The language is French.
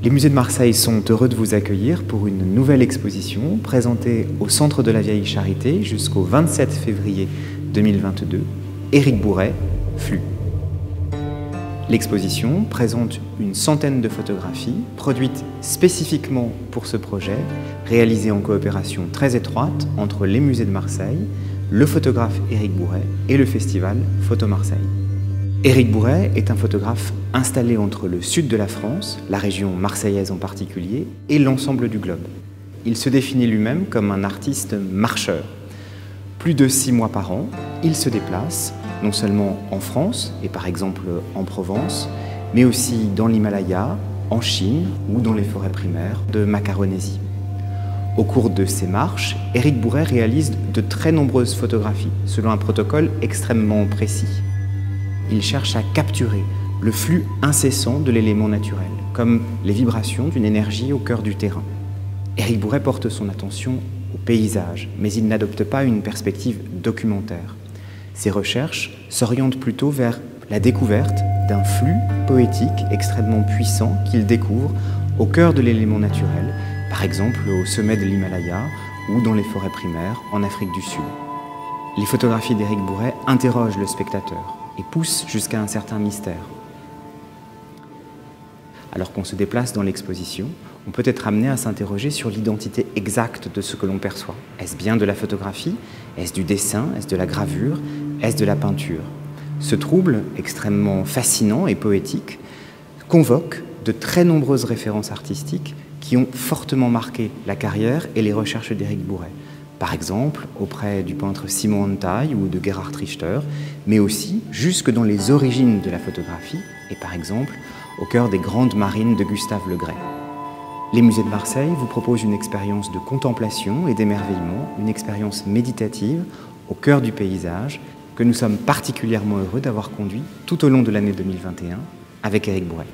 Les musées de Marseille sont heureux de vous accueillir pour une nouvelle exposition présentée au Centre de la Vieille Charité jusqu'au 27 février 2022. Éric Bouret, Flux. L'exposition présente une centaine de photographies produites spécifiquement pour ce projet, réalisées en coopération très étroite entre les musées de Marseille, le photographe Éric Bouret et le festival Photo Marseille. Éric Bouret est un photographe installé entre le sud de la France, la région marseillaise en particulier, et l'ensemble du globe. Il se définit lui-même comme un artiste marcheur. Plus de 6 mois par an, il se déplace, non seulement en France, et par exemple en Provence, mais aussi dans l'Himalaya, en Chine ou dans les forêts primaires de Macaronésie. Au cours de ces marches, Éric Bouret réalise de très nombreuses photographies, selon un protocole extrêmement précis. Il cherche à capturer le flux incessant de l'élément naturel, comme les vibrations d'une énergie au cœur du terrain. Éric Bouret porte son attention au paysage, mais il n'adopte pas une perspective documentaire. Ses recherches s'orientent plutôt vers la découverte d'un flux poétique extrêmement puissant qu'il découvre au cœur de l'élément naturel, par exemple au sommet de l'Himalaya ou dans les forêts primaires en Afrique du Sud. Les photographies d'Éric Bouret interrogent le spectateur et poussent jusqu'à un certain mystère. Alors qu'on se déplace dans l'exposition, on peut être amené à s'interroger sur l'identité exacte de ce que l'on perçoit. Est-ce bien de la photographie? Est-ce du dessin? Est-ce de la gravure? Est-ce de la peinture? Ce trouble, extrêmement fascinant et poétique, convoque de très nombreuses références artistiques qui ont fortement marqué la carrière et les recherches d'Éric Bouret. Par exemple, auprès du peintre Simon Antaï ou de Gerhard Richter, mais aussi jusque dans les origines de la photographie, et par exemple au cœur des grandes marines de Gustave Le Gray. Les musées de Marseille vous proposent une expérience de contemplation et d'émerveillement, une expérience méditative au cœur du paysage que nous sommes particulièrement heureux d'avoir conduit tout au long de l'année 2021 avec Éric Bouret.